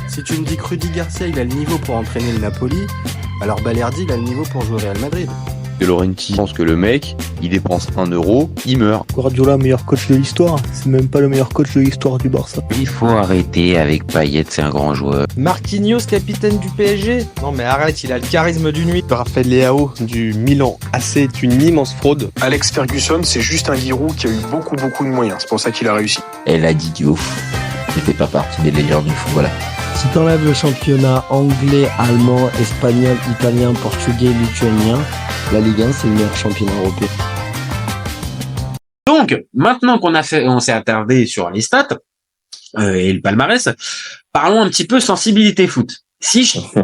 Si tu me dis que Rudy Garcia il a le niveau pour entraîner le Napoli, alors Balerdi il a le niveau pour jouer au Real Madrid. De Laurenti pense que le mec, il dépense 1 euro, il meurt. Guardiola, meilleur coach de l'histoire. C'est même pas le meilleur coach de l'histoire du Barça. Il faut arrêter avec Payet, c'est un grand joueur. Marquinhos, capitaine du PSG? Non mais arrête, il a le charisme d'une nuit. Raphaël Leao du Milan AC est une immense fraude. Alex Ferguson, c'est juste un guirou qui a eu beaucoup de moyens. C'est pour ça qu'il a réussi. Elle a dit Diouf. Il fait pas partie des légendes du football. Si t'enlèves le championnat anglais, allemand, espagnol, italien, portugais, lituanien, la Ligue 1 c'est le meilleur championnat européen. Donc, maintenant on s'est attardé sur les stats et le palmarès, parlons un petit peu sensibilité foot.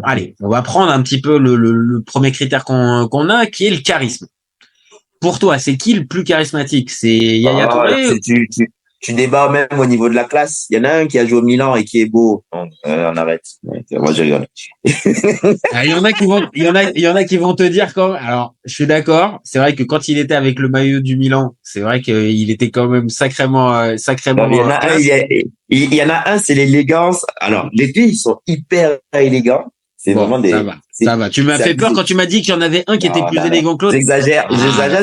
Allez, on va prendre un petit peu le premier critère qu'on a, qui est le charisme. Pour toi, c'est qui le plus charismatique? C'est Yaya Touré? Tu débats même au niveau de la classe. Il y en a un qui a joué au Milan et qui est beau. On arrête. Moi, je rigole. Il y en a qui vont te dire alors, je suis d'accord. C'est vrai que quand il était avec le maillot du Milan, c'est vrai qu'il était quand même sacrément. Il y en a un, c'est l'élégance. Alors, les deux, ils sont hyper élégants. C'est vraiment des. Ça va. Tu m'as fait peur quand tu m'as dit qu'il y en avait un qui était plus élégant que l'autre. J'exagère,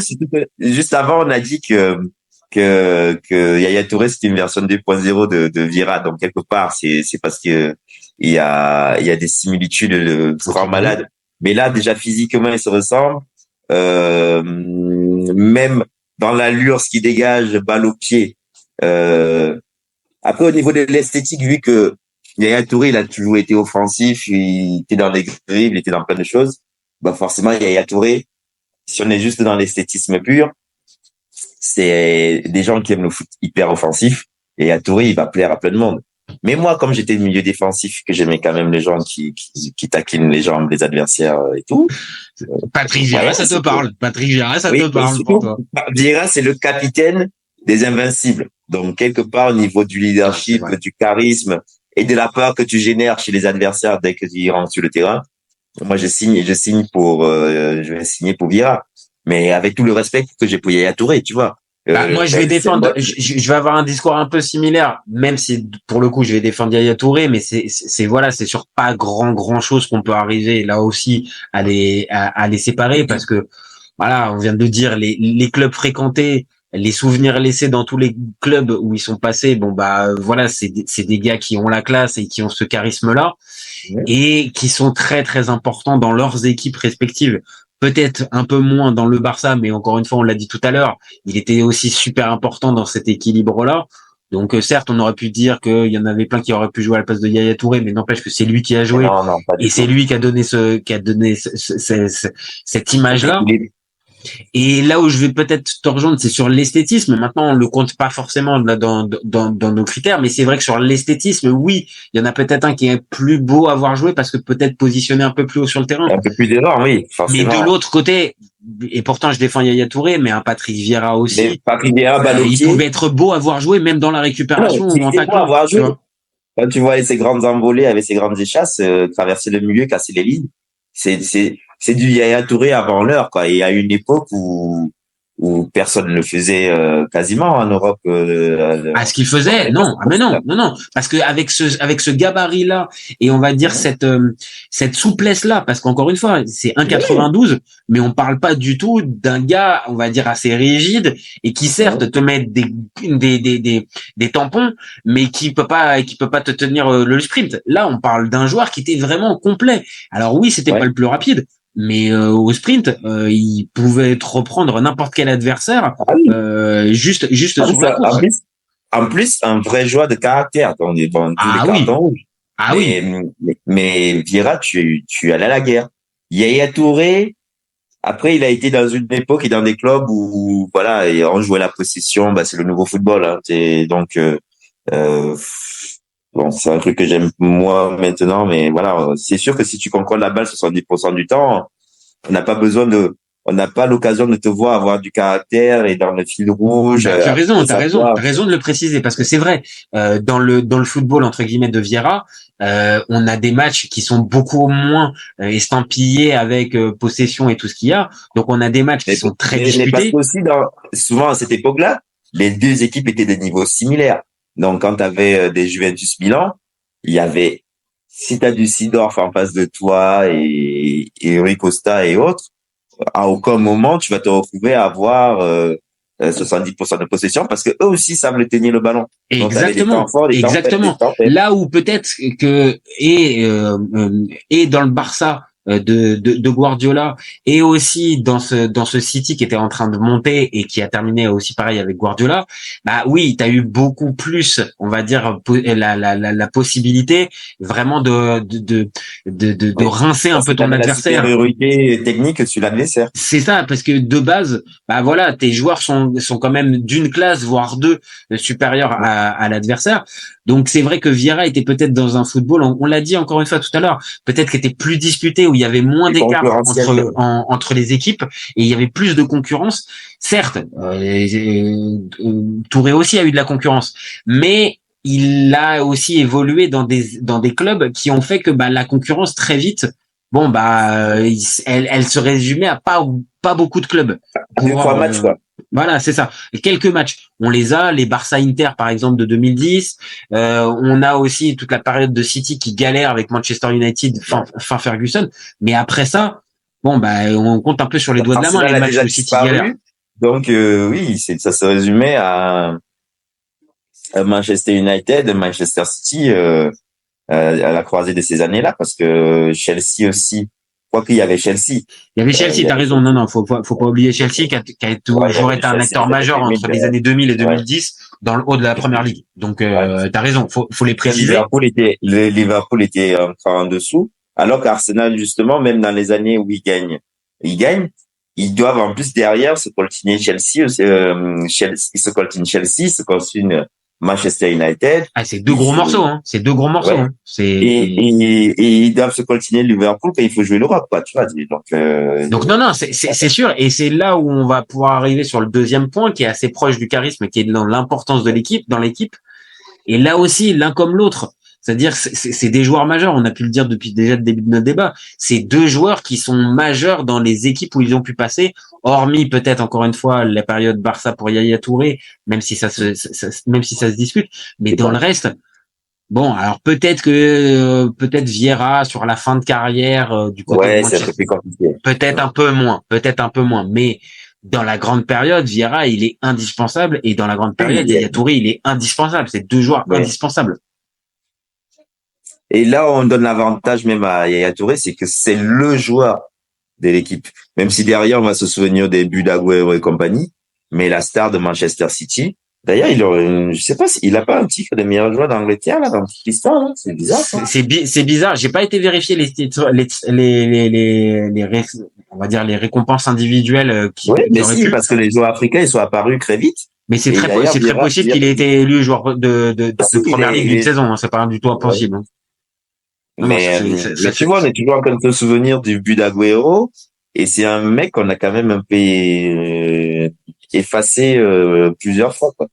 surtout que juste avant, on a dit que Yaya Touré c'était une version 2.0 de Vieira, donc quelque part c'est parce que il y a des similitudes de grands malades, mais là déjà physiquement ils se ressemblent, même dans l'allure, ce qui dégage, balle au pied. Après au niveau de l'esthétique, vu que Yaya Touré il a toujours été offensif, il était dans les dribbles, il était dans plein de choses, bah forcément Yaya Touré, si on est juste dans l'esthétisme pur, c'est des gens qui aiment le foot hyper offensif, et à Touré, il va plaire à plein de monde. Mais moi, comme j'étais milieu défensif, que j'aimais quand même les gens qui taquinent les jambes des adversaires et tout. Patrick Vieira, ça te parle. Patrick Vieira, ça te parle pour toi. Vieira, c'est le capitaine des invincibles. Donc, quelque part, au niveau du leadership, du charisme et de la peur que tu génères chez les adversaires dès qu'ils rentrent sur le terrain. Moi, je vais signer pour Vieira. Mais avec tout le respect que j'ai pour Yaya Touré, tu vois. Moi, je vais défendre, je vais avoir un discours un peu similaire, même si, pour le coup, je vais défendre Yaya Touré, mais c'est sur pas grand chose qu'on peut arriver, là aussi, à les séparer, parce que, voilà, on vient de dire, les clubs fréquentés, les souvenirs laissés dans tous les clubs où ils sont passés, voilà, c'est des gars qui ont la classe et qui ont ce charisme-là, et qui sont très, très importants dans leurs équipes respectives. Peut-être un peu moins dans le Barça, mais encore une fois, on l'a dit tout à l'heure, il était aussi super important dans cet équilibre-là. Donc certes, on aurait pu dire qu'il y en avait plein qui auraient pu jouer à la place de Yaya Touré, mais n'empêche que c'est lui qui a joué, et c'est lui qui a donné cette image-là. Et là où je vais peut-être te rejoindre, c'est sur l'esthétisme. Maintenant, on le compte pas forcément dans nos critères, mais c'est vrai que sur l'esthétisme, oui, il y en a peut-être un qui est plus beau à voir jouer parce que peut-être positionné un peu plus haut sur le terrain. Un peu plus d'énorme, oui, forcément. Mais de l'autre côté, et pourtant je défends Yaya Touré, mais un Patrick Vieira aussi. Patrick Vieira, il pouvait être beau à voir jouer, même dans la récupération ou en taclant. Quand tu vois ses grandes envolées avec ses grandes échasses, traverser le milieu, casser les lignes, c'est du Yaya Touré avant l'heure, quoi. Et à une époque où personne ne le faisait quasiment en Europe. Ce qu'il faisait, non, mais non, parce que avec ce gabarit là et on va dire cette souplesse là, parce qu'encore une fois, c'est 1,92, mais on parle pas du tout d'un gars, on va dire assez rigide et qui certes te met des tampons, mais qui peut pas te tenir le sprint. Là, on parle d'un joueur qui était vraiment complet. Alors oui, c'était pas le plus rapide. Mais au sprint, il pouvait te reprendre n'importe quel adversaire, juste sur la course. En plus, un vrai joueur de caractère. On est dans tous les cartons rouges. Mais Vieira, tu allais à la guerre. Yaya Touré, après, il a été dans une époque et dans des clubs où voilà, et on jouait la possession. C'est le nouveau football. Hein. Bon, c'est un truc que j'aime moi maintenant, mais voilà, c'est sûr que si tu contrôles la balle 70% du temps, on n'a pas l'occasion de te voir avoir du caractère et dans le fil rouge. T'as raison de le préciser, parce que c'est vrai, dans le football, entre guillemets, de Vieira, on a des matchs qui sont beaucoup moins estampillés avec possession et tout ce qu'il y a. Donc on a des matchs qui sont très disputés. Mais parce que aussi, souvent à cette époque-là, les deux équipes étaient des niveaux similaires. Donc, quand tu avais des Juventus Milan, il y avait si t'as du Seedorf en face de toi et Rui Costa et autres, à aucun moment tu vas te retrouver à avoir 70% de possession parce que eux aussi savent le tenir le ballon. Donc, t'avais des Exactement, temps forts, des temps faibles, exactement. des temps faibles. Là où peut-être que et dans le Barça de Guardiola et aussi dans ce City qui était en train de monter et qui a terminé aussi pareil avec Guardiola, bah oui, t'as eu beaucoup plus, on va dire, la possibilité vraiment de Oui. rincer un Parce peu que ton t'avais la adversaire. supériorité technique sur l'adversaire. C'est ça, parce que de base, bah voilà, tes joueurs sont quand même d'une classe, voire deux, supérieurs à l'adversaire. Donc c'est vrai que Vieira était peut-être dans un football, on l'a dit encore une fois tout à l'heure, peut-être qu'il était plus disputé, où il y avait moins Plus d'écart concurrentiel. entre les équipes et il y avait plus de concurrence. Certes, Touré aussi a eu de la concurrence, mais il a aussi évolué dans des clubs qui ont fait que bah la concurrence très vite, bon bah elle se résumait à pas beaucoup de clubs. Deux, trois matchs, quoi. Voilà, c'est ça. Et quelques matchs, on les a, les Barça Inter par exemple de 2010. On a aussi toute la période de City qui galère avec Manchester United fin Ferguson. Mais après ça, bon bah on compte un peu sur les doigts de la main Arsenal les a matchs déjà où City disparu. galère. Donc oui, ça se résumait à Manchester United, Manchester City à la croisée de ces années-là, parce que Chelsea aussi, quoi qu'il y avait Chelsea. Il y avait Chelsea, t'as raison. Non, faut pas oublier Chelsea qui a toujours été un acteur majeur entre les années 2000 et 2010 dans le haut de la première ligue. Donc t'as raison, faut les préciser. Liverpool était encore en dessous, alors qu'Arsenal justement, même dans les années où ils gagnent, ils doivent en plus derrière se coltiner Chelsea, ils se coltinent Chelsea, se coltinent Manchester United. Ah, c'est deux gros morceaux, hein. C'est deux gros morceaux, Ouais. hein. Et ils doivent se coltiner Liverpool quand il faut jouer l'Europe, quoi, tu vois. Donc non, c'est sûr. Et c'est là où on va pouvoir arriver sur le deuxième point qui est assez proche du charisme, qui est dans l'importance de l'équipe, dans l'équipe. Et là aussi, l'un comme l'autre. C'est-à-dire, c'est des joueurs majeurs. On a pu le dire depuis déjà le début de notre débat. C'est deux joueurs qui sont majeurs dans les équipes où ils ont pu passer, hormis peut-être encore une fois la période Barça pour Yaya Touré, même si ça se discute. Mais dans le reste, bon, alors peut-être Vieira sur la fin de carrière du côté de Ouais, c'est un Manchester, peu plus compliqué. peut-être un peu moins. Mais dans la grande période, Vieira, il est indispensable. Et dans la grande période, Yaya Touré, il est indispensable. C'est deux joueurs indispensables. Et là, on donne l'avantage même à Yaya Touré, c'est que c'est le joueur de l'équipe. Même si derrière, on va se souvenir des buts d'Aguero et compagnie, mais la star de Manchester City. D'ailleurs, je sais pas s'il a pas un titre des meilleurs joueurs d'Angleterre, là, dans toute l'histoire, là. C'est bizarre, ça. C'est bizarre. J'ai pas été vérifier les titres, on va dire les récompenses individuelles qui Mais auraient si, pu. parce que les joueurs africains, ils sont apparus très vite. Mais c'est Et très d'ailleurs, possible Vieira- qu'il ait été élu joueur de Si, première ligue il d'une est- saison. Hein. C'est pas du tout impossible. Hein. Non, Mais tu vois, on est toujours en train de se souvenir du but d'Aguero, et c'est un mec qu'on a quand même un peu effacé plusieurs fois, quoi.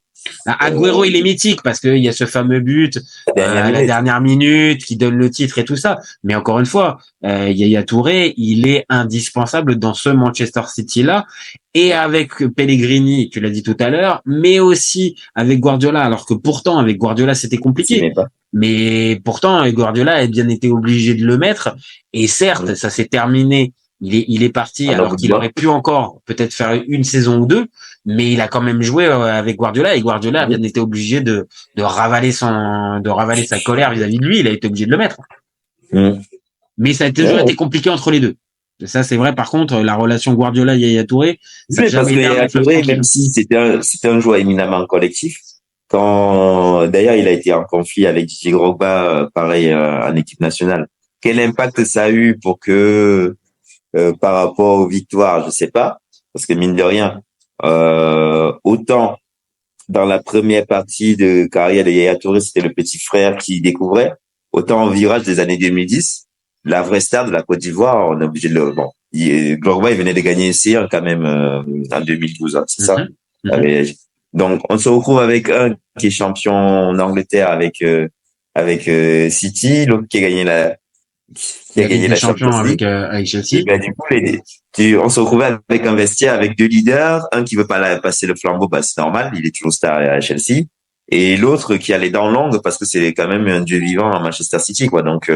Agüero, il est mythique parce qu'il y a ce fameux but à la dernière minute qui donne le titre et tout ça. Mais encore une fois, Yaya Touré, il est indispensable dans ce Manchester City-là. Et avec Pellegrini, tu l'as dit tout à l'heure, mais aussi avec Guardiola. Alors que pourtant, avec Guardiola, c'était compliqué. Mais pourtant, Guardiola a bien été obligé de le mettre. Et certes, ça s'est terminé. Il est parti alors qu'il aurait pu encore peut-être faire une saison ou deux, mais il a quand même joué avec Guardiola et Guardiola a bien été obligé de ravaler sa colère vis-à-vis de lui. Il a été obligé de le mettre. Mais ça a toujours été compliqué entre les deux. Ça, c'est vrai. Par contre, la relation Guardiola-Yaya Touré, ça parce que Yaya Touré, même si c'était un joueur éminemment collectif, d'ailleurs, il a été en conflit avec Didier Drogba, pareil, en équipe nationale. Quel impact ça a eu pour que, par rapport aux victoires, je sais pas, parce que mine de rien, autant dans la première partie de carrière de Yaya Touré, c'était le petit frère qui découvrait, autant au virage des années 2010, la vraie star de la Côte d'Ivoire, on est obligé de Drogba, il venait de gagner un quand même en 2012, hein, c'est ça. Donc on se retrouve avec un qui est champion d'Angleterre avec City, l'autre qui a gagné la Champions League avec Chelsea. Et du coup, on se retrouvait avec un vestiaire avec deux leaders, un qui veut pas passer le flambeau, c'est normal, il est toujours star à Chelsea, et l'autre qui a les dents longues parce que c'est quand même un dieu vivant à Manchester City, quoi. Donc,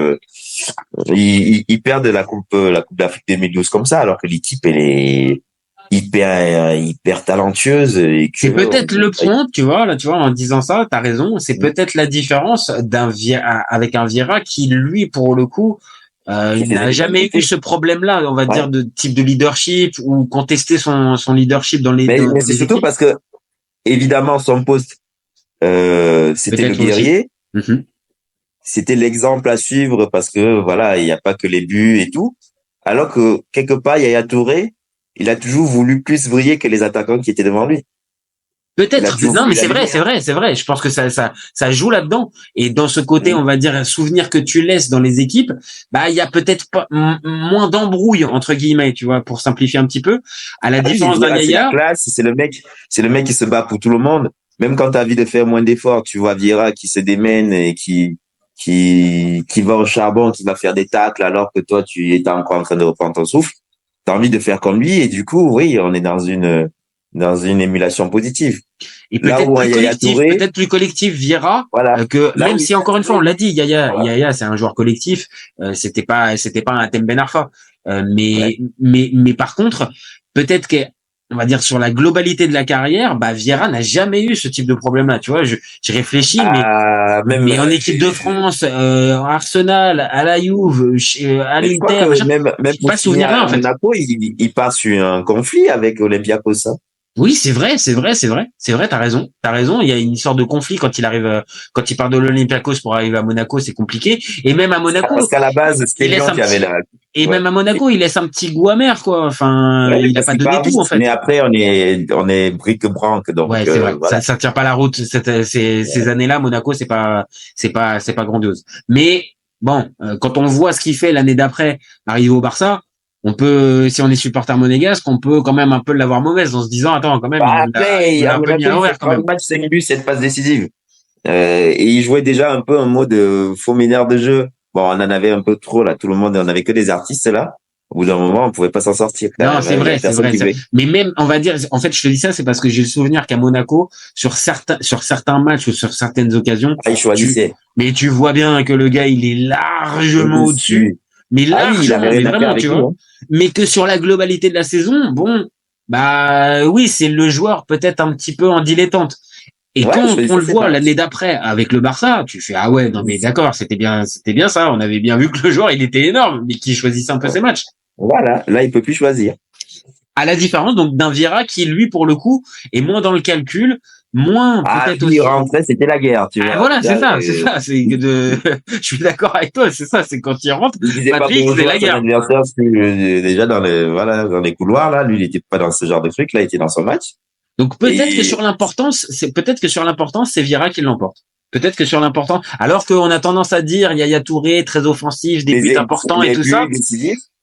ils perdent la coupe d'Afrique 2012 comme ça, alors que l'équipe, elle est hyper talentueuse. Et que, c'est peut-être le point, tu vois, là, tu vois, en disant ça, t'as raison, c'est peut-être la différence avec un Vieira qui, lui, pour le coup, n'a jamais eu ce problème-là, on va dire, de type de leadership ou contester son leadership dans les. Mais c'est surtout parce que, évidemment, son poste, c'était le guerrier. C'était l'exemple à suivre parce que, voilà, il n'y a pas que les buts et tout. Alors que, quelque part, Yaya Touré, il a toujours voulu plus briller que les attaquants qui étaient devant lui. Peut-être. Non, mais c'est vrai. Je pense que ça joue là-dedans. Et dans ce côté, on va dire, souvenir que tu laisses dans les équipes, bah, il y a peut-être pas, moins d'embrouille, entre guillemets, tu vois, pour simplifier un petit peu. À la différence d'un Yaya. C'est le mec qui se bat pour tout le monde. Même quand tu as envie de faire moins d'efforts, tu vois Vieira qui se démène et qui va au charbon, qui va faire des tacles alors que toi, tu es encore en train de reprendre ton souffle. T'as envie de faire comme lui et du coup, oui, on est dans une émulation positive. Et peut-être plus collectif Vieira, voilà. Que là, même si encore une fois on l'a dit, Yaya c'est un joueur collectif, c'était pas un Thème Ben Arfa, mais par contre peut-être que on va dire sur la globalité de la carrière, bah Vieira n'a jamais eu ce type de problème-là, tu vois. J'y réfléchis, mais en équipe de France, en Arsenal, à la Juve, à l'Inter, même pas souvenir là en fait. Monaco, il passe sur un conflit avec Olympiakos. Hein. Oui, c'est vrai, t'as raison. Il y a une sorte de conflit quand il part de l'Olympiakos pour arriver à Monaco, c'est compliqué. Et même à Monaco. Parce qu'à la base, c'était Lyon qui avait la. Et même à Monaco, il laisse un petit goût amer, quoi. Enfin, il a pas donné tout, en fait. Mais après, on est bric-branc, donc. Ouais, c'est vrai. Voilà. Ça tient pas la route, ces années-là. Monaco, c'est pas grandiose. Mais, bon, quand on voit ce qu'il fait l'année d'après, arriver au Barça, on peut, si on est supporter monégasque, on peut quand même un peu l'avoir mauvaise en se disant, attends, quand même, il a un peu mis à l'envers, quand même. Match 5 buts, 7 passes décisives. Et il jouait déjà un peu en mode faux mineur de jeu. Bon, on en avait un peu trop, là. Tout le monde, on avait que des artistes, là. Au bout d'un moment, on pouvait pas s'en sortir. Non, c'est vrai. Mais même, on va dire, en fait, je te dis ça, c'est parce que j'ai le souvenir qu'à Monaco, sur certains matchs ou sur certaines occasions. Il choisissait. Mais tu vois bien que le gars, il est largement au-dessus. Mais largement, mais vraiment, tu vois. Mais que sur la globalité de la saison, bon, bah, oui, c'est le joueur peut-être un petit peu en dilettante. Et quand on le voit l'année d'après avec le Barça, tu fais, ah ouais, non, mais d'accord, c'était bien ça. On avait bien vu que le joueur, il était énorme, mais qu'il choisissait un peu ses matchs. Voilà. Là, il peut plus choisir. À la différence, donc, d'un Vieira qui, lui, pour le coup, est moins dans le calcul, moins peut-être aussi. Il rentrait, c'était la guerre, tu vois. Voilà, c'est ça. Je suis d'accord avec toi, c'est ça, c'est quand il rentre, Patrick, c'est la guerre. Déjà dans les couloirs, là, lui, il était pas dans ce genre de truc, là, il était dans son match. Donc peut-être que sur l'importance, c'est Vieira qui l'emporte. Peut-être que sur l'importance, alors qu'on a tendance à dire Yaya Touré très offensif, des buts importants et tout ça.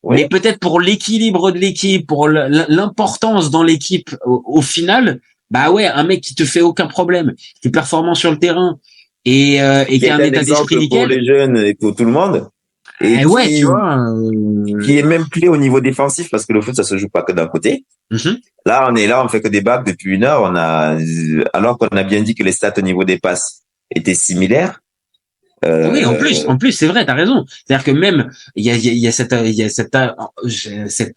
Mais peut-être pour l'équilibre de l'équipe, pour l'importance dans l'équipe au final, bah ouais, un mec qui te fait aucun problème, qui est performant sur le terrain et qui a un état d'esprit nickel. Pour les jeunes et pour tout le monde. Et tu vois, qui est même clé au niveau défensif parce que le foot ça se joue pas que d'un côté. Là, on fait que des bacs depuis 1 heure. Alors qu'on a bien dit que les stats au niveau des passes étaient similaires. Oui, en plus, c'est vrai, t'as raison. C'est-à-dire que même, il y a cet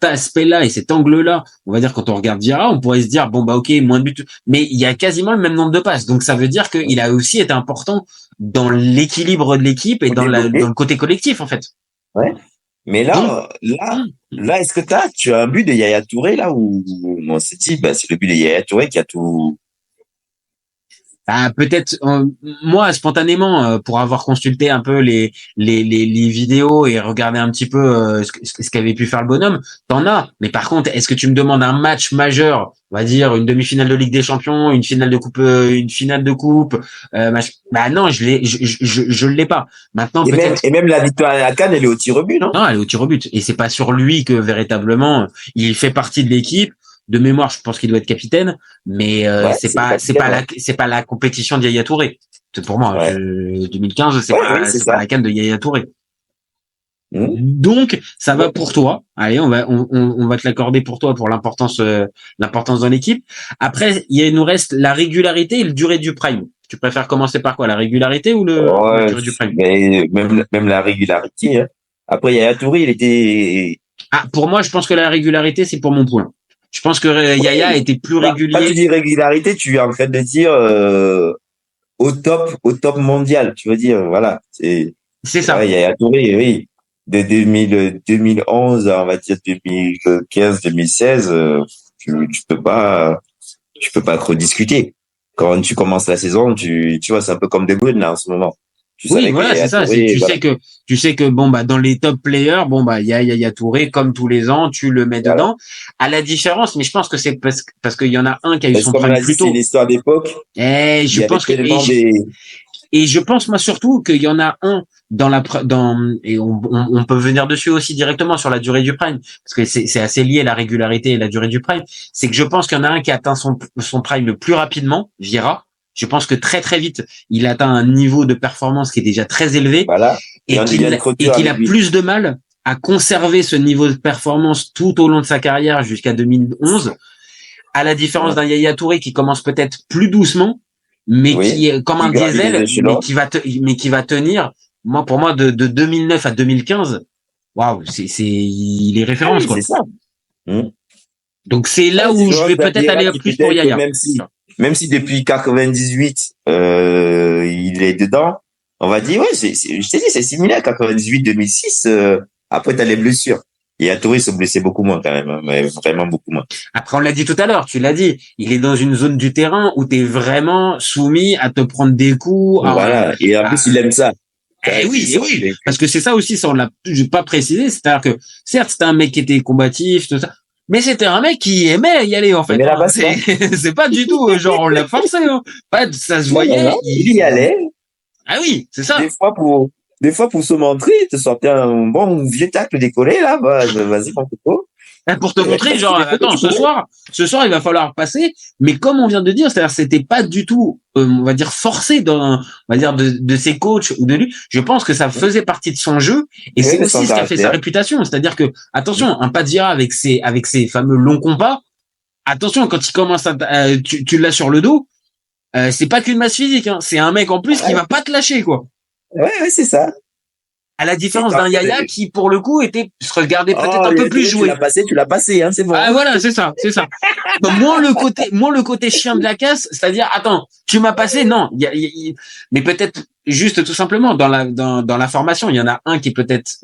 aspect-là et cet angle-là. On va dire, quand on regarde Vieira, on pourrait se dire, bon, bah, ok, moins de buts. Mais il y a quasiment le même nombre de passes. Donc, ça veut dire qu'il a aussi été important dans l'équilibre de l'équipe et dans le côté collectif, en fait. Ouais. Mais là, est-ce que tu as un but de Yaya Touré, là, où on s'est dit, bah, c'est le but de Yaya Touré qui a tout. Peut-être moi spontanément pour avoir consulté un peu les vidéos et regardé un petit peu ce qu'avait pu faire le bonhomme, t'en as. Mais par contre, est-ce que tu me demandes un match majeur, on va dire une demi-finale de Ligue des Champions, une finale de coupe, bah non, je l'ai pas. Maintenant et même la victoire à la CAN, elle est au tir au but, non? Non, elle est au tir au but et c'est pas sur lui que véritablement il fait partie de l'équipe. De mémoire, je pense qu'il doit être capitaine, mais c'est pas la compétition de Yaya Touré. C'est pour moi. 2015, c'est pas la CAN de Yaya Touré. Donc, ça va pour toi. Allez, on va te l'accorder pour toi pour l'importance dans l'équipe. Après, il nous reste la régularité et le durée du prime. Tu préfères commencer par quoi, la régularité ou la durée du prime? Mais même la régularité. Hein. Après, Yaya Touré, il était. Ah, pour moi, je pense que la régularité, c'est pour mon poulain. Je pense que Yaya était plus régulier. Quand tu dis régularité, tu es en train de dire au top mondial. Tu veux dire, voilà. C'est ça. Ouais, Yaya Touré, oui. De 2011, on va dire 2015, 2016, tu peux pas trop discuter. Quand tu commences la saison, tu vois, c'est un peu comme De Bruyne là en ce moment. Oui, voilà, c'est ça. Tu sais que bon dans les top players, il y a Yaya Touré comme tous les ans, tu le mets dedans. À la différence, mais je pense que c'est parce qu'il y en a un qui a eu son prime plus tôt. C'est une histoire d'époque. Et je pense que et je pense moi surtout qu'il y en a un et on peut venir dessus aussi directement sur la durée du prime parce que c'est assez lié la régularité et la durée du prime. C'est que je pense qu'il y en a un qui atteint son prime le plus rapidement, Vieira. Je pense que très très vite, il atteint un niveau de performance qui est déjà très élevé, voilà. et qu'il a plus de mal à conserver ce niveau de performance tout au long de sa carrière jusqu'à 2011, à la différence d'un Yaya Touré qui commence peut-être plus doucement, mais qui est comme un diesel, mais qui va tenir. Moi, pour moi, de 2009 à 2015, waouh, il est référence, quoi. C'est ça. Donc c'est là où je vais peut-être aller plus pour Yaya. Même si depuis 98, il est dedans, on va dire, je t'ai dit, c'est similaire, 98, 2006, après t'as les blessures. Et à Touré, il se blessait beaucoup moins quand même, hein, mais vraiment beaucoup moins. Après, on l'a dit tout à l'heure, tu l'as dit, il est dans une zone du terrain où t'es vraiment soumis à te prendre des coups. Voilà, et en plus, il aime ça. Oui, parce que c'est ça aussi, ça on l'a pas précisé, c'est-à-dire que, certes, c'était un mec qui était combatif, tout ça, mais c'était un mec qui aimait y aller, en fait. C'est pas du tout, genre, on l'a forcé, hein. Ça se voyait. Non, il y allait. Ah oui, c'est ça. Des fois, pour se montrer, te sortait un bon vieux tacle décollé, là, vas-y, mon coco. Pour te montrer, genre, attends, ce soir, il va falloir passer, mais comme on vient de dire, c'est-à-dire, c'était pas du tout, on va dire, forcé on va dire, de ses coachs ou de lui. Je pense que ça faisait partie de son jeu, et c'est aussi ce qui a fait sa réputation. C'est-à-dire que, attention, un Padira avec ses fameux longs compas, attention, quand il commence tu l'as sur le dos, c'est pas qu'une masse physique, hein. C'est un mec en plus qui va pas te lâcher, quoi. Ouais, c'est ça. À la différence d'un Yaya qui, pour le coup, se regardait peut-être un peu plus joué. Tu l'as passé, hein, c'est bon. Ah, voilà, c'est ça. Donc, moins le côté chien de la casse, c'est-à-dire, attends, tu m'as passé, non, mais peut-être juste tout simplement dans la formation, il y en a un qui est peut-être,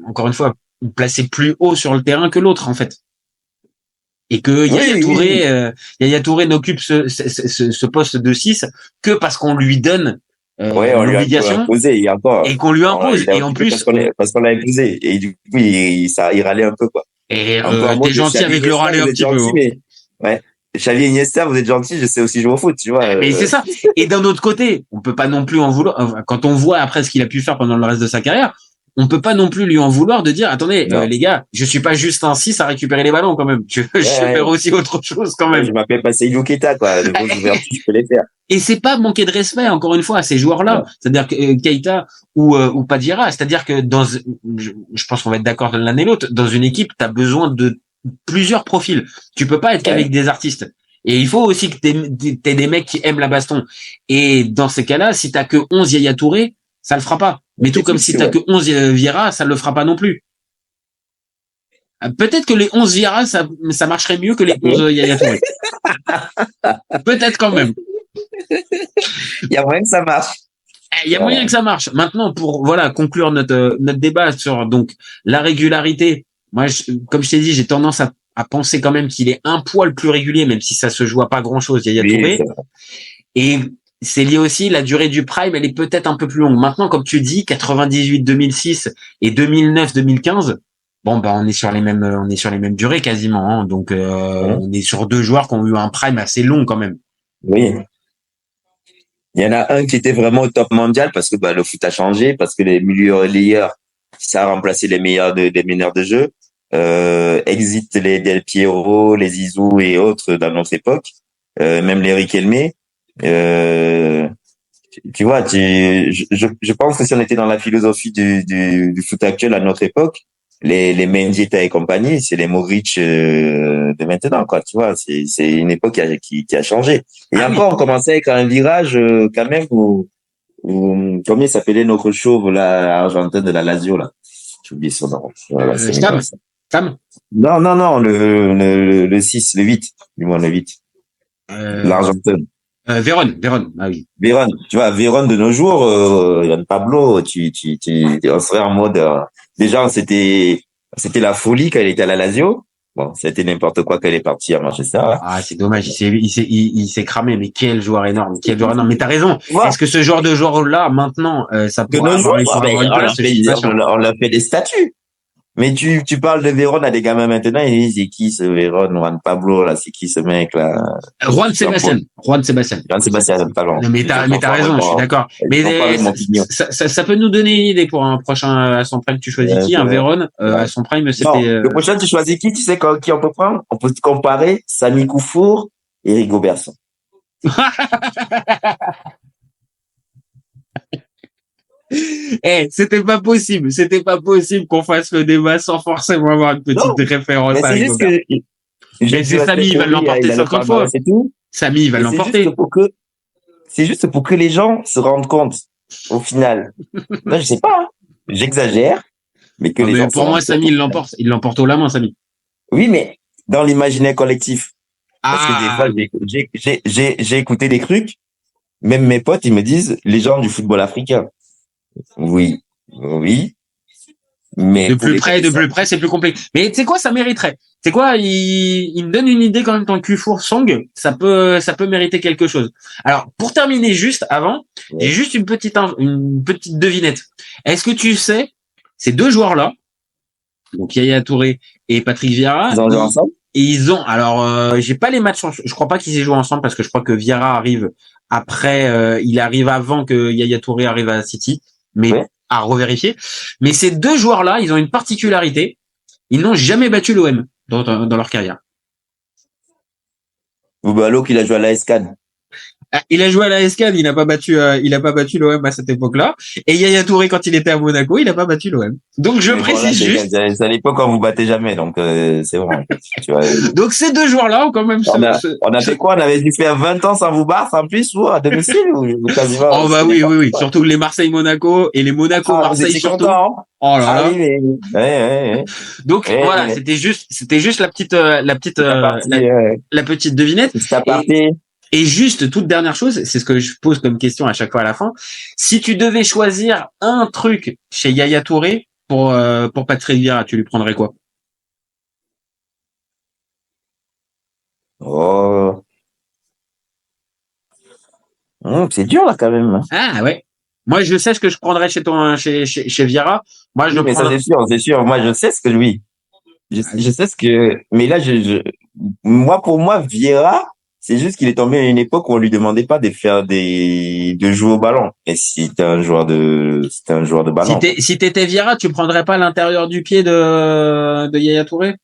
encore une fois, placé plus haut sur le terrain que l'autre, en fait. Et que Yaya Touré n'occupe ce poste de 6 que parce qu'on lui donne on lui a imposé et qu'on lui impose et en plus parce qu'on l'a imposé et du coup il râlait un peu, quoi. Et t'es gentil avec le râler un petit peu, mais ouais, Xavi et Iniesta, vous êtes gentil, je sais aussi jouer au foot, tu vois. Mais c'est ça. Et d'un autre côté, on peut pas non plus en vouloir, quand on voit après ce qu'il a pu faire pendant le reste de sa carrière, on peut pas non plus lui en vouloir de dire, attendez, les gars, je suis pas juste un 6 à récupérer les ballons, quand même. Je peux faire aussi autre chose, quand même. Je m'appelle pas Seydou Keita, quoi. De grosses ouvertures, je peux les faire. Et c'est pas manquer de respect, encore une fois, à ces joueurs-là. C'est-à-dire que Keita ou Padira, c'est-à-dire que je pense qu'on va être d'accord de l'un et l'autre, dans une équipe, t'as besoin de plusieurs profils. Tu peux pas être qu'avec des artistes. Et il faut aussi que t'aies des mecs qui aiment la baston. Et dans ces cas-là, si t'as que 11 Yaya Touré, ça le fera pas. Mais tout comme si t'as que 11 Vieira, ça le fera pas non plus. Peut-être que les 11 Vieira, ça marcherait mieux que les 11 Yaya Touré. Peut-être quand même. Il y a moyen que ça marche. Il y a moyen que ça marche. Maintenant, pour conclure notre débat sur donc la régularité, moi, comme je t'ai dit, j'ai tendance à penser quand même qu'il est un poil plus régulier, même si ça se joue à pas grand-chose, Yaya Touré. Et c'est lié aussi, la durée du prime, elle est peut-être un peu plus longue. Maintenant, comme tu dis, 98-2006 et 2009-2015, on est sur les mêmes durées quasiment, hein. Donc, on est sur deux joueurs qui ont eu un prime assez long quand même. Oui. Il y en a un qui était vraiment au top mondial parce que le foot a changé, parce que les milieux relayeurs, ça a remplacé les meneurs de jeu. Exit les Del Piero, les Zizou et autres dans notre époque, même les Riquelme. Tu vois, je pense que si on était dans la philosophie du foot actuel à notre époque, les Mendieta et compagnie, c'est les Modric de maintenant, quoi. Tu vois, c'est une époque qui a changé. Et encore, on commençait avec un virage quand même où comment il s'appelait notre chauve là, argentin de la Lazio là. J'ai oublié son nom. Voilà, Sam. Non, le 6, le 8, du moins le 8. L'Argentin. Véron. Ah oui. Véron, tu vois, Véron de nos jours, Yann Pablo, on serait en mode, déjà, c'était la folie quand il était à la Lazio. Bon, c'était n'importe quoi quand il est parti à Manchester. Ah, c'est dommage, il s'est cramé, mais quel joueur énorme, Mais t'as raison. Ouais. Est-ce que ce genre de joueur-là, maintenant, ça Que pourrait nos joueurs, avoir une place, on l'a fait des statuts. Mais tu parles de Véron à des gamins maintenant, ils disent, c'est qui ce Véron, Juan Pablo, là, c'est qui ce mec, là? Juan Sébastien, pardon. Non, mais t'as raison, je suis d'accord. Mais ça peut nous donner une idée pour un prochain à son prime. Tu choisis qui? Un Véron à son prime, c'était. Non, le prochain, tu choisis qui? Tu sais qui on peut prendre? On peut comparer Sami Koufour et Rigobertson. C'était pas possible qu'on fasse le débat sans forcément avoir une petite référence à Rigobert. Mais c'est Samy, il va l'emporter 50 fois. C'est tout. Samy, il va l'emporter. C'est juste pour que les gens se rendent compte, au final. Non, je sais pas, hein. J'exagère, mais que les gens pour moi, Samy, il l'emporte au la main, Samy. Oui, mais dans l'imaginaire collectif. Parce que des fois, j'ai écouté des trucs, même mes potes, ils me disent, les gens du football africain. Oui. Mais de plus près, c'est plus compliqué. Mais tu sais quoi, ça mériterait. Tu sais quoi, il me donne une idée quand même, ton Koufour Song, ça peut mériter quelque chose. Alors, pour terminer juste avant, j'ai juste une petite devinette. Est-ce que tu sais, ces deux joueurs-là, donc Yaya Touré et Patrick Vieira, ils ont joué ensemble? Et j'ai pas les matchs, je crois pas qu'ils aient joué ensemble parce que je crois que Vieira arrive après, il arrive avant que Yaya Touré arrive à City, mais à revérifier. Mais ces deux joueurs-là, ils ont une particularité. Ils n'ont jamais battu l'OM dans leur carrière. Boubalo, qu'il a joué à la Cannes. Il a joué à la Cannes, il n'a pas battu l'OM à cette époque-là. Et Yaya Touré, quand il était à Monaco, il n'a pas battu l'OM. Donc je précise juste. C'est à l'époque quand vous battez jamais, donc c'est vrai. Tu vois. Donc ces deux joueurs-là ont quand même. On a fait quoi? On avait dû faire 20 ans sans vous battre en plus ou à domicile ou quasiment. Oh bah oui. Surtout les Marseille-Monaco et les Monaco-Marseille surtout. Oh là là. Oui, mais... Donc voilà, c'était juste la petite devinette. Et juste, toute dernière chose, c'est ce que je pose comme question à chaque fois à la fin. Si tu devais choisir un truc chez Yaya Touré pour Patrick Vieira, tu lui prendrais quoi? Oh. C'est dur, là, quand même. Ah, ouais. Moi, je sais ce que je prendrais chez Vieira. Moi, mais ça, c'est sûr. Moi, je sais ce que lui. Je sais ce que, mais là, pour moi, Vieira, c'est juste qu'il est tombé à une époque où on lui demandait pas de jouer au ballon. Et si c'était un joueur de ballon. Si t'étais Vieira, tu prendrais pas l'intérieur du pied de Yaya Touré?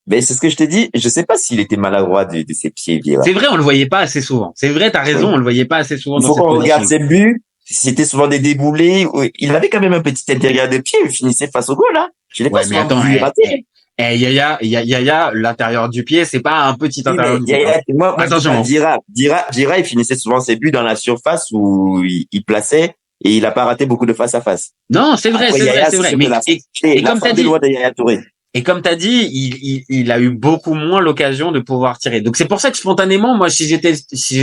Mais c'est ce que je t'ai dit. Je sais pas s'il était maladroit de ses pieds, Vieira. C'est vrai, on le voyait pas assez souvent. C'est vrai, t'as raison, on le voyait pas assez souvent. Il faut qu'on regarde ses buts. C'était souvent des déboulés. Il avait quand même un petit intérieur de pied. Il finissait face au goal, hein. Je l'ai pas souvent vu rater. Yaya, l'intérieur du pied, c'est pas un petit intérieur du pied. Attention. Dira, il finissait souvent ses buts dans la surface où il plaçait et il a pas raté beaucoup de face à face. Non, c'est vrai. Mais, et comme t'as dit, et comme t'as dit, il a eu beaucoup moins l'occasion de pouvoir tirer. Donc c'est pour ça que spontanément, moi, si j'étais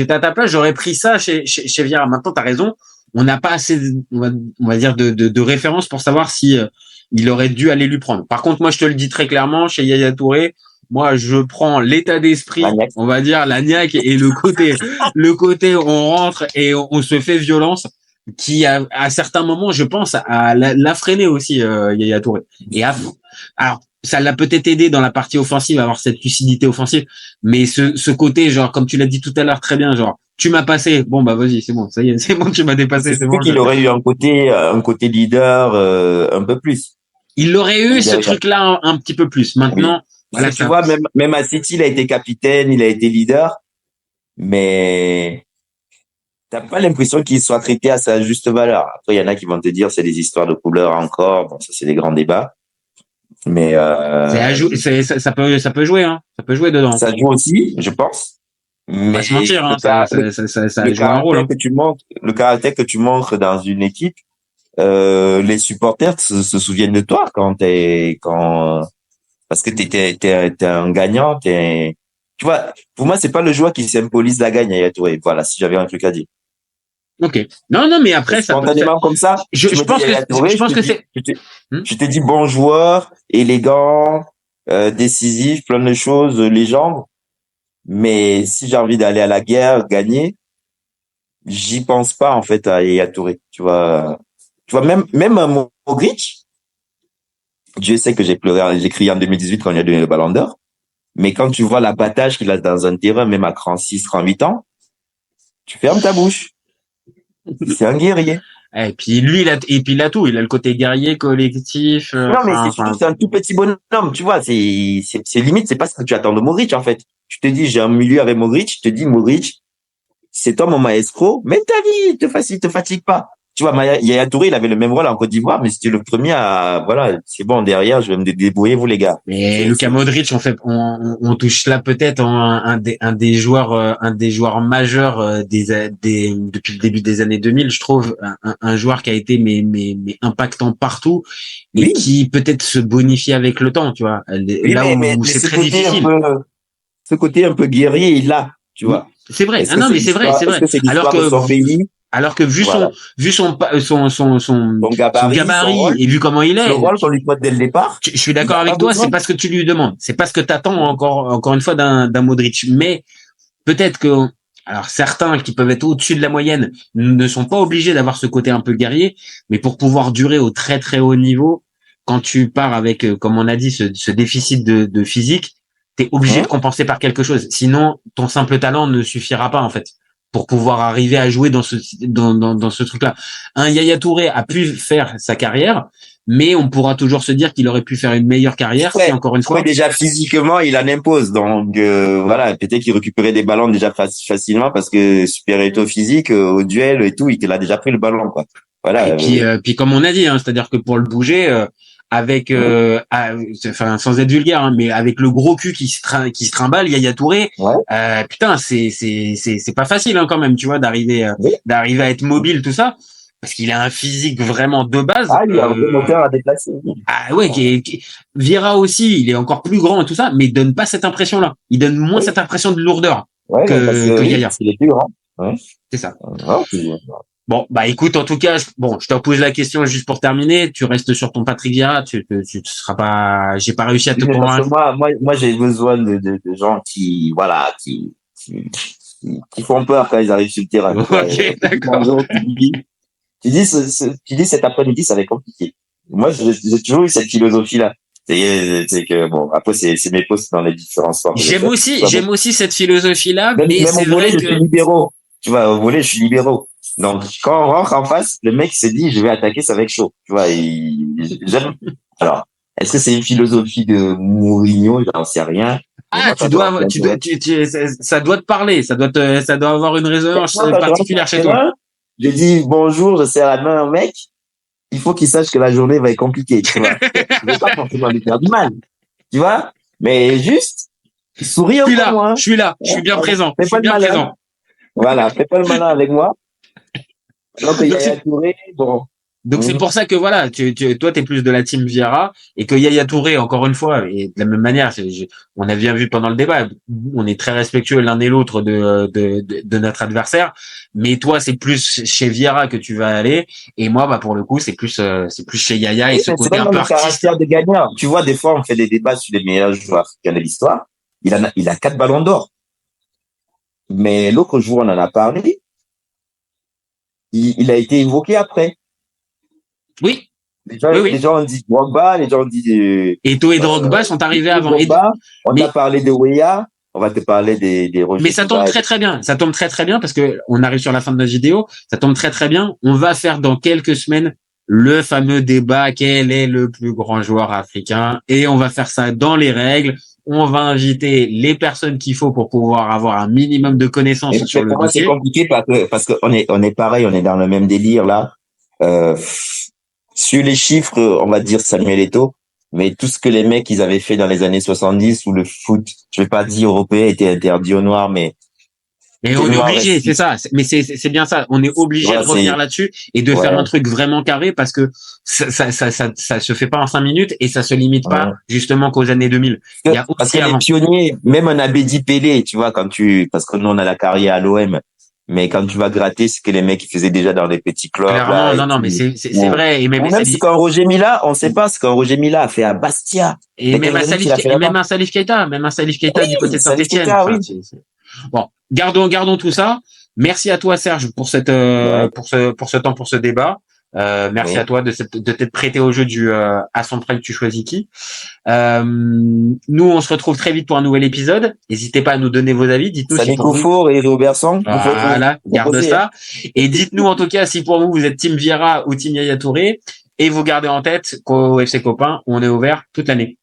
à ta place, j'aurais pris ça chez Vieira. Maintenant, t'as raison. On n'a pas assez, on va dire, de références pour savoir si, il aurait dû aller lui prendre. Par contre, moi, je te le dis très clairement, chez Yaya Touré, moi, je prends l'état d'esprit, on va dire, la niaque et le côté, on rentre et on se fait violence, qui à certains moments, je pense, l'a freiné aussi, Yaya Touré. Et alors, ça l'a peut-être aidé dans la partie offensive à avoir cette lucidité offensive, mais ce côté, genre, comme tu l'as dit tout à l'heure très bien, genre, tu m'as passé, bon bah vas-y, c'est bon, ça y est, c'est bon, tu m'as dépassé, c'est bon. Qu'il aurait eu un côté leader un peu plus. Il aurait eu ce truc-là un petit peu plus. Maintenant, voilà, tu vois, même à City, il a été capitaine, il a été leader, mais t'as pas l'impression qu'il soit traité à sa juste valeur. Après, il y en a qui vont te dire c'est des histoires de couleurs encore. Bon, ça c'est des grands débats. Mais ça peut jouer, hein. Ça peut jouer dedans. ça joue aussi, je pense. On va pas se mentir, hein. Ça le joue un rôle, hein. le caractère que tu montres dans une équipe, les supporters se souviennent de toi parce que t'es un gagnant, tu vois, pour moi, c'est pas le joueur qui symbolise la gagne, Yaya Touré. Voilà, si j'avais un truc à dire. Ok. Non, mais après, ça peut Spontanément comme ça. je pense que c'est, Je t'ai dit bon joueur, élégant, décisif, plein de choses, légende. Mais si j'ai envie d'aller à la guerre, gagner, j'y pense pas, en fait, à Yaya Touré. Tu vois, même à Modric, Dieu sait que j'ai crié en 2018 quand il a donné le Ballon d'Or. Mais quand tu vois l'abattage qu'il a dans un terrain, même à 36, 38 ans, tu fermes ta bouche. C'est un guerrier. et puis lui, il a tout. Il a le côté guerrier, collectif. Non, mais c'est un tout petit bonhomme, tu vois. C'est limite, c'est pas ce que tu attends de Modric, en fait. Tu te dis, j'ai un milieu avec Modric, je te dis, Modric, c'est toi mon maestro, mais ta vie, il te fatigue pas. Tu vois, Yaya Touré, il avait le même rôle en Côte d'Ivoire, mais c'était le premier voilà, c'est bon, derrière, je vais me débrouiller, vous, les gars. Mais Luka Modric, on touche là peut-être un des joueurs majeurs depuis le début des années 2000, je trouve, un joueur qui a été mais impactant partout et qui peut-être se bonifie avec le temps, tu vois. Où c'est très difficile. Ce côté un peu guerrier, il l'a, tu vois. C'est vrai. Mais c'est vrai. Alors que vu son gabarit et vu comment il est, le rôle qu'on lui pose dès le départ. Je suis d'accord avec toi, c'est pas ce que tu lui demandes, c'est pas ce que t'attends encore une fois d'un Modric, mais peut-être que alors certains qui peuvent être au-dessus de la moyenne ne sont pas obligés d'avoir ce côté un peu guerrier, mais pour pouvoir durer au très très haut niveau, quand tu pars avec comme on a dit ce déficit de physique, t'es obligé de compenser par quelque chose, sinon ton simple talent ne suffira pas en fait pour pouvoir arriver à jouer dans ce truc-là. Un Yaya Touré a pu faire sa carrière, mais on pourra toujours se dire qu'il aurait pu faire une meilleure carrière si encore une fois. Déjà physiquement, il en impose, donc voilà, peut-être qu'il récupérait des ballons déjà facilement parce que supériorité physique au duel et tout, il a déjà pris le ballon, quoi. Voilà. Et puis comme on a dit, hein, c'est-à-dire que pour le bouger. Avec enfin sans être vulgaire hein, mais avec le gros cul qui se trimballe Yaya Touré putain c'est pas facile hein, quand même tu vois d'arriver à être mobile tout ça parce qu'il a un physique vraiment de base il a un bon moteur à déplacer. Vieira aussi il est encore plus grand et tout ça mais il donne pas cette impression là il donne moins cette impression de lourdeur que Yaya. C'est les plus grands. C'est ça. Bon, bah écoute, en tout cas, je te repose la question juste pour terminer. Tu restes sur ton Patrick Vieira, tu seras pas, j'ai pas réussi à te convaincre. Moi, j'ai besoin de gens qui font peur quand ils arrivent sur le terrain. Ok, d'accord. Tu dis cet après-midi, ça va être compliqué. Moi, j'ai toujours eu cette philosophie-là. C'est que bon, après c'est mes postes dans les différents sports. J'aime aussi cette philosoie-là, mais c'est vrai que je suis libéraux. Tu vois, au volet, je suis libéraux. Donc, quand on rentre en face, le mec se dit, je vais attaquer, ça va être chaud. Tu vois, j'aime. Alors, est-ce que c'est une philosophie de Mourinho? J'en sais rien. Ça doit te parler. Ça doit avoir une résonance particulière chez toi. Je dis bonjour, je serre la main au mec. Il faut qu'il sache que la journée va être compliquée, tu vois. Je vais pas forcément lui faire du mal. Tu vois? Mais juste, souris au moins. Je suis là. Je suis bien présent. Fais pas le malin. Voilà, fais pas le malin avec moi. Donc c'est pour ça que voilà, toi t'es plus de la team Vieira et que Yaya Touré encore une fois et de la même manière, on a bien vu pendant le débat, on est très respectueux l'un et l'autre de notre adversaire, mais toi c'est plus chez Vieira que tu vas aller et moi bah pour le coup c'est plus chez Yaya et ce côté un peu artiste de gagnant. Tu vois des fois on fait des débats sur les meilleurs joueurs africains de l'histoire. Il a 4 ballons d'or. Mais l'autre jour on en a parlé. Il a été évoqué après. Oui. Les gens ont dit Drogba, les gens ont dit Eto'o et Drogba sont arrivés avant. Drogba, on a parlé de Weah, on va te parler des Roger. Mais ça tombe très très bien. Ça tombe très très bien parce que on arrive sur la fin de notre vidéo. Ça tombe très très bien. On va faire dans quelques semaines le fameux débat quel est le plus grand joueur africain et on va faire ça dans les règles. On va inviter les personnes qu'il faut pour pouvoir avoir un minimum de connaissances Et sur le pour moi, c'est dossier. compliqué parce que on est pareil, on est dans le même délire là. Euh, sur les chiffres, on va dire Samuel Eto'o, mais tout ce que les mecs ils avaient fait dans les années 70 où le foot, je vais pas dire européen, était interdit aux Noirs, mais Et on est obligé, c'est ça. Mais c'est bien ça. On est obligé Voilà, de revenir c'est- là-dessus et de Ouais. faire un truc vraiment carré parce que ça se fait pas en 5 minutes et ça se limite pas Ouais. justement qu'aux années 2000. Il y a Parce aussi que les avant. pionniers, même un Abedi Pelé, tu vois, parce que nous on a la carrière à l'OM, mais quand tu vas gratter, ce que les mecs ils faisaient déjà dans les petits clubs. Clairement, là, non, et non, mais puis- c'est vrai. Et même, Ou même ce qu'un Roger Mila, on sait pas ce qu'un Roger Mila a fait à Bastia. et même un quelles années Salif, qu'il a fait et là-bas même un Salif Keita, Oui, du côté de Salif Saint-Etienne. Keita, oui. Bon, gardons tout ça. Merci à toi, Serge, pour Ouais. pour ce temps, pour ce débat. Merci Oui. à toi de t'être prêté au jeu du à son prêt que tu choisis qui. Nous, on se retrouve très vite pour un nouvel épisode. N'hésitez pas à nous donner vos avis. Dites-nous si Samy pour vous, Kofour et Robertson. voilà, garde proposer, ça. Et dites-nous en tout cas si pour vous êtes Team Vieira ou Team Yaya Touré. Et vous gardez en tête qu'au FC Copains, on est ouvert toute l'année.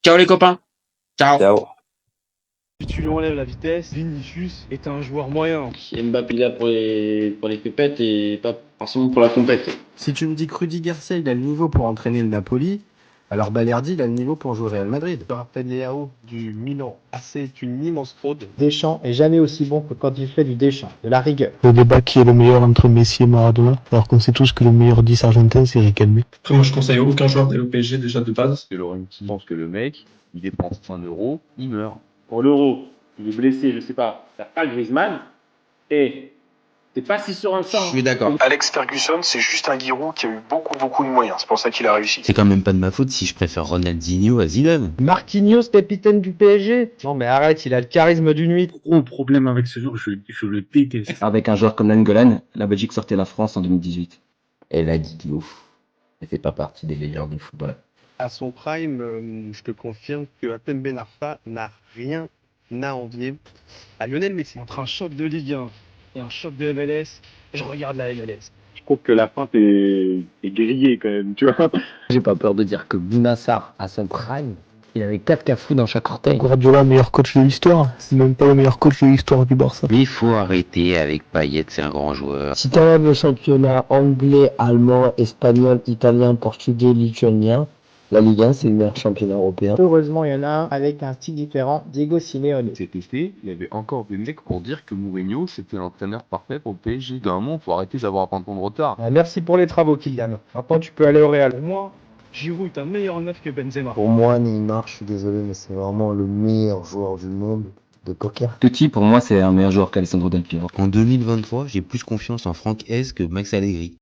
Ciao les copains. Ciao. Ciao. Si tu lui enlèves la vitesse, Vinicius est un joueur moyen. Mbappé là pour les pépettes et pas forcément pour la compète. Si tu me dis que Rudy Garcia, il a le niveau pour entraîner le Napoli, alors Balerdi, il a le niveau pour jouer au Real Madrid. Je te rappelle Léao du Milan AC est une immense fraude. Deschamps est jamais aussi bon que quand il fait du Deschamps, de la rigueur. Le débat qui est le meilleur entre Messi et Maradona, alors qu'on sait tous que le meilleur 10 argentin c'est Riquelme. Après, moi, je conseille aucun joueur d'aller au PSG déjà de base. Je pense que le mec, il dépense 1 euro, il meurt. Pour l'Euro, il est blessé, je sais pas, t'as pas Griezmann et t'es pas si sur un Je sort. suis d'accord. Alex Ferguson, c'est juste un Giroud qui a eu beaucoup de moyens. C'est pour ça qu'il a réussi. C'est quand même pas de ma faute si je préfère Ronaldinho à Zidane. Marquinhos, capitaine du PSG. Non mais arrête, il a le charisme d'une nuit. Gros problème avec ce joueur, je le déteste. Avec un joueur comme Nangolan, la Belgique sortait la France en 2018. Elle a dit Diouf. Elle fait pas partie des meilleurs du football. À son prime, je te confirme que Atem Ben Arfa n'a rien à envier à Lionel Messi. Entre un choc de Ligue 1 et un choc de MLS, je regarde la MLS. Je trouve que la feinte est grillée quand même, tu vois. J'ai pas peur de dire que Bounassar, à son prime, il avait 4 cafous dans chaque orteil. Guardiola, meilleur coach de l'histoire. C'est même pas le meilleur coach de l'histoire du Barça. Mais il faut arrêter avec Payet, c'est un grand joueur. Si t'enlèves le championnat anglais, allemand, espagnol, italien, portugais, lituanien, la Ligue 1 c'est le meilleur championnat européen. Heureusement, il y en a un avec un style différent, Diego Simeone. Cet été, il y avait encore des mecs pour dire que Mourinho, c'était l'entraîneur parfait pour le PSG. D'un moment, faut arrêter d'avoir un temps de retard. Merci pour les travaux, Kylian. Maintenant, tu peux aller au Real. Pour moi, Giroud est un meilleur neuf que Benzema. Pour moi, Neymar, je suis désolé, mais c'est vraiment le meilleur joueur du monde de poker. Totti, pour moi, c'est un meilleur joueur qu'Alessandro Del Piero. En 2023, j'ai plus confiance en Franck Hez que Max Allegri.